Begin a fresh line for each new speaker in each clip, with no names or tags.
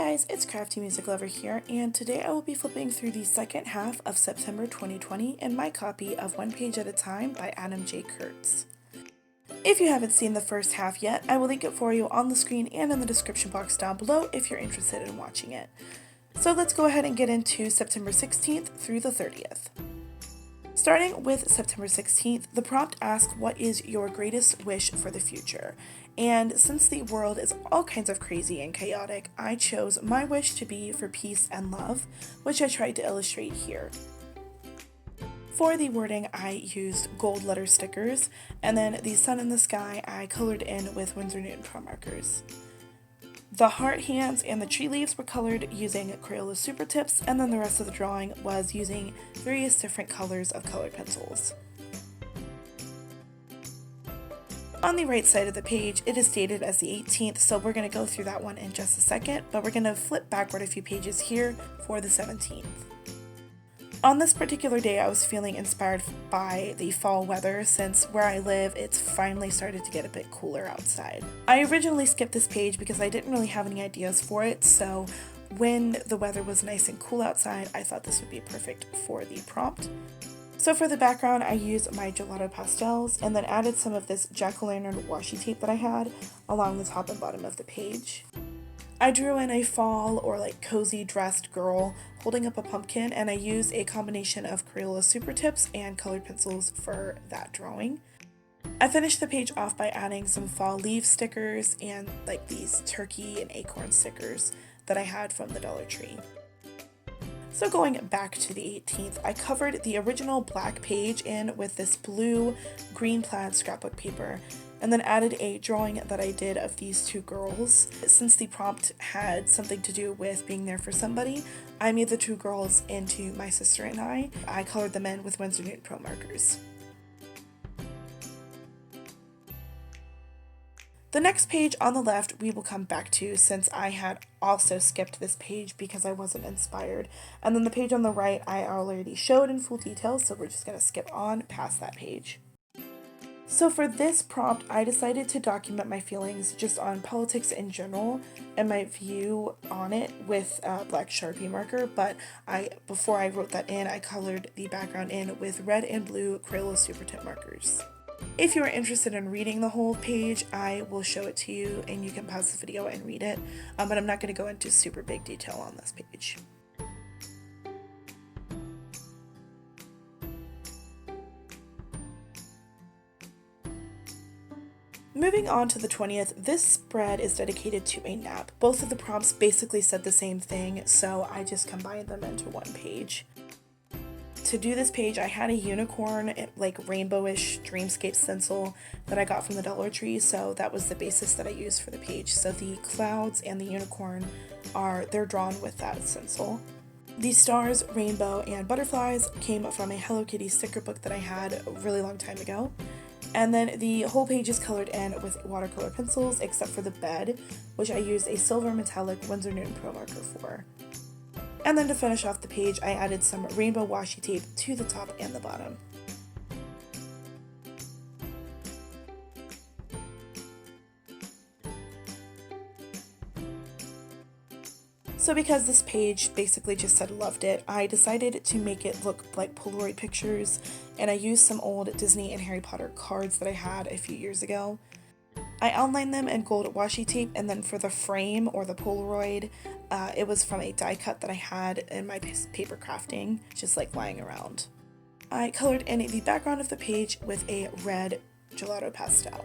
guys, it's Crafty Music Lover here, and today I will be flipping through the second half of September 2020 in my copy of One Page at a Time by Adam J. Kurtz. If you haven't seen the first half yet, I will link it for you on the screen and in the description box down below if you're interested in watching it. So let's go ahead and get into September 16th through the 30th. Starting with September 16th, the prompt asks, what is your greatest wish for the future? And since the world is all kinds of crazy and chaotic, I chose my wish to be for peace and love, which I tried to illustrate here. For the wording, I used gold letter stickers, and then the sun in the sky I colored in with Winsor Newton Pro markers. The heart hands and the tree leaves were colored using Crayola Super Tips, and then the rest of the drawing was using various different colors of colored pencils. On the right side of the page, it is dated as the 18th, so we're going to go through that one in just a second, but we're going to flip backward a few pages here for the 17th. On this particular day, I was feeling inspired by the fall weather since where I live, it's finally started to get a bit cooler outside. I originally skipped this page because I didn't really have any ideas for it, so when the weather was nice and cool outside, I thought this would be perfect for the prompt. So for the background, I used my gelato pastels and then added some of this jack-o'-lantern washi tape that I had along the top and bottom of the page. I drew in a fall or like cozy dressed girl holding up a pumpkin, and I used a combination of Crayola Super Tips and colored pencils for that drawing. I finished the page off by adding some fall leaf stickers and like these turkey and acorn stickers that I had from the Dollar Tree. So going back to the 18th, I covered the original black page in with this blue green plaid scrapbook paper, and then added a drawing that I did of these two girls. Since the prompt had something to do with being there for somebody, I made the two girls into my sister and I. I colored them in with Winsor Newton Pro markers. The next page on the left we will come back to since I had also skipped this page because I wasn't inspired. And then the page on the right I already showed in full detail, so we're just going to skip on past that page. So for this prompt, I decided to document my feelings just on politics in general and my view on it with a black Sharpie marker, but before I wrote that in, I colored the background in with red and blue Crayola Super Tip markers. If you are interested in reading the whole page, I will show it to you and you can pause the video and read it, but I'm not going to go into super big detail on this page. Moving on to the 20th, this spread is dedicated to a nap. Both of the prompts basically said the same thing, so I just combined them into one page. To do this page, I had a unicorn, like rainbowish dreamscape stencil that I got from the Dollar Tree, so that was the basis that I used for the page. So the clouds and the unicorn they're drawn with that stencil. The stars, rainbow, and butterflies came from a Hello Kitty sticker book that I had a really long time ago. And then the whole page is colored in with watercolor pencils except for the bed, which I used a silver metallic Winsor Newton Pro marker for. And then to finish off the page, I added some rainbow washi tape to the top and the bottom. So because this page basically just said loved it, I decided to make it look like Polaroid pictures, and I used some old Disney and Harry Potter cards that I had a few years ago. I outlined them in gold washi tape, and then for the frame or the Polaroid, it was from a die cut that I had in my paper crafting, just like lying around. I colored in the background of the page with a red gelato pastel.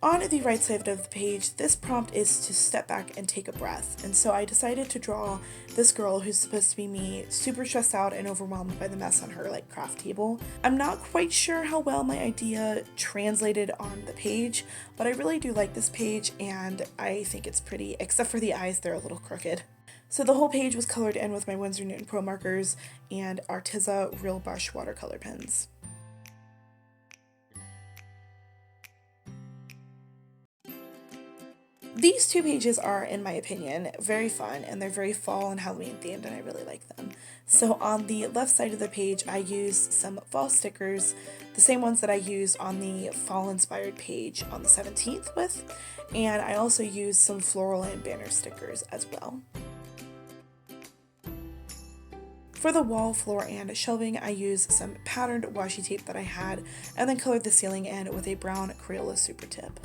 On the right side of the page, this prompt is to step back and take a breath, and so I decided to draw this girl who's supposed to be me, super stressed out and overwhelmed by the mess on her craft table. I'm not quite sure how well my idea translated on the page, but I really do like this page and I think it's pretty, except for the eyes, they're a little crooked. So the whole page was colored in with my Winsor Newton Pro markers and Artiza Real Brush watercolor pens. These two pages are, in my opinion, very fun, and they're very fall and Halloween themed, and I really like them. So on the left side of the page, I use some fall stickers, the same ones that I use on the fall inspired page on the 17th with, and I also use some floral and banner stickers as well. For the wall, floor, and shelving, I use some patterned washi tape that I had, and then colored the ceiling in with a brown Crayola Super Tip.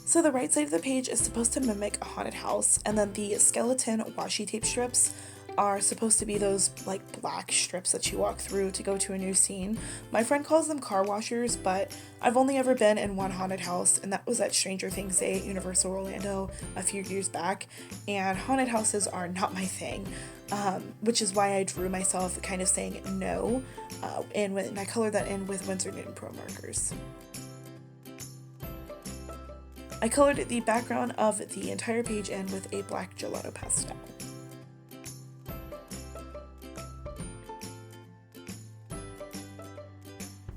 So the right side of the page is supposed to mimic a haunted house, and then the skeleton washi tape strips are supposed to be those like black strips that you walk through to go to a new scene. My friend calls them car washers, but I've only ever been in one haunted house, and that was at Stranger Things Day at Universal Orlando a few years back, and haunted houses are not my thing, which is why I drew myself kind of saying no, and I colored that in with Winsor Newton Pro markers. I colored the background of the entire page in with a black gelato pastel.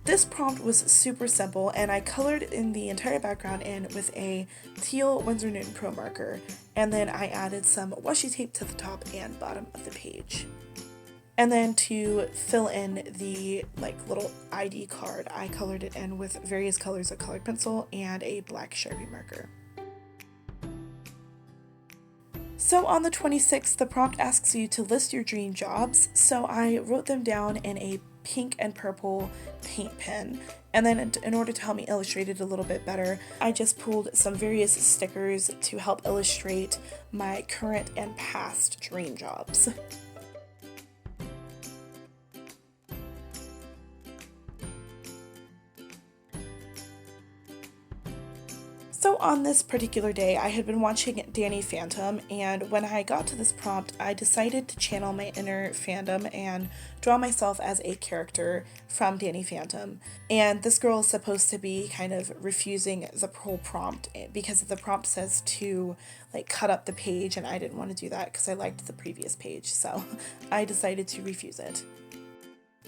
This prompt was super simple, and I colored in the entire background in with a teal Winsor Newton Pro marker, and then I added some washi tape to the top and bottom of the page. And then to fill in the little ID card, I colored it in with various colors of colored pencil and a black Sharpie marker. So on the 26th, the prompt asks you to list your dream jobs, so I wrote them down in a pink and purple paint pen, and then in order to help me illustrate it a little bit better, I just pulled some various stickers to help illustrate my current and past dream jobs. So on this particular day, I had been watching Danny Phantom, and when I got to this prompt, I decided to channel my inner fandom and draw myself as a character from Danny Phantom. And this girl is supposed to be kind of refusing the whole prompt because the prompt says to cut up the page, and I didn't want to do that because I liked the previous page, so I decided to refuse it.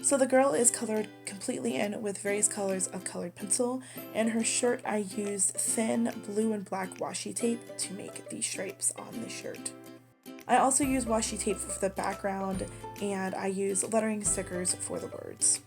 So the girl is colored completely in with various colors of colored pencil, and her shirt I used thin blue and black washi tape to make the stripes on the shirt. I also use washi tape for the background, and I use lettering stickers for the words.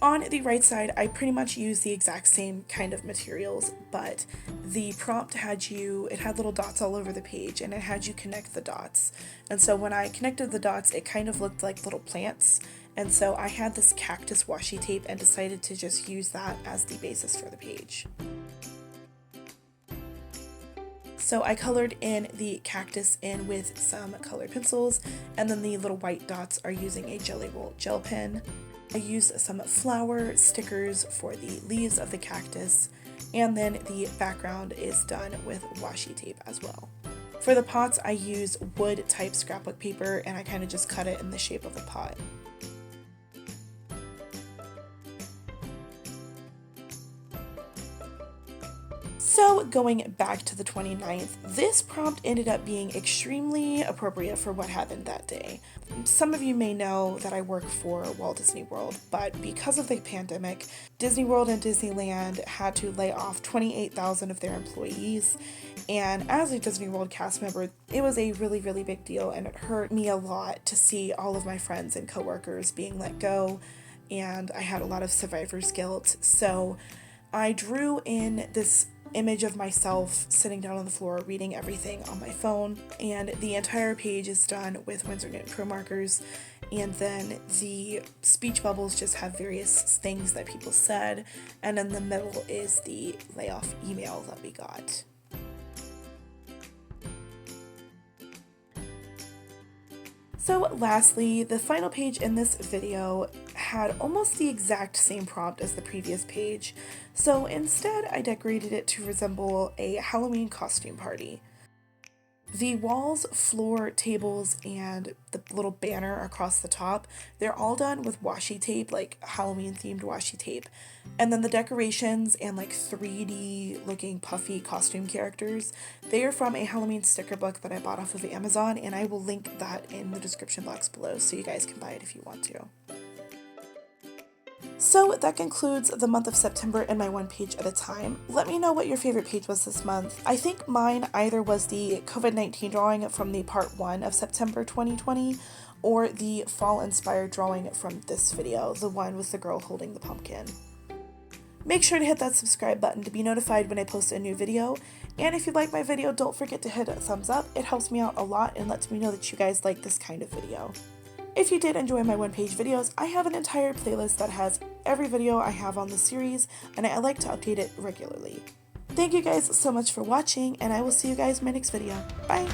On the right side, I pretty much used the exact same kind of materials, but the prompt had little dots all over the page, and it had you connect the dots. And so when I connected the dots, it kind of looked like little plants. And so I had this cactus washi tape and decided to just use that as the basis for the page. So I colored in the cactus in with some colored pencils, and then the little white dots are using a Jelly Roll gel pen. I used some flower stickers for the leaves of the cactus, and then the background is done with washi tape as well. For the pots, I used wood type scrapbook paper, and I kind of just cut it in the shape of a pot. So going back to the 29th, this prompt ended up being extremely appropriate for what happened that day. Some of you may know that I work for Walt Disney World, but because of the pandemic, Disney World and Disneyland had to lay off 28,000 of their employees. And as a Disney World cast member, it was a really, really big deal, and it hurt me a lot to see all of my friends and coworkers being let go, and I had a lot of survivor's guilt. So I drew in this image of myself sitting down on the floor reading everything on my phone, and the entire page is done with Winsor Newton Pro markers, and then the speech bubbles just have various things that people said, and in the middle is the layoff email that we got. So lastly, the final page in this video had almost the exact same prompt as the previous page, so instead I decorated it to resemble a Halloween costume party. The walls, floor, tables, and the little banner across the top, they're all done with washi tape, like Halloween themed washi tape. And then the decorations and 3D looking puffy costume characters, they are from a Halloween sticker book that I bought off of Amazon, and I will link that in the description box below so you guys can buy it if you want to. So that concludes the month of September and my one page at a time. Let me know what your favorite page was this month. I think mine either was the COVID-19 drawing from the part 1 of September 2020 or the fall inspired drawing from this video, the one with the girl holding the pumpkin. Make sure to hit that subscribe button to be notified when I post a new video, and if you like my video, don't forget to hit a thumbs up. It helps me out a lot and lets me know that you guys like this kind of video. If you did enjoy my one-page videos, I have an entire playlist that has every video I have on the series, and I like to update it regularly. Thank you guys so much for watching, and I will see you guys in my next video. Bye!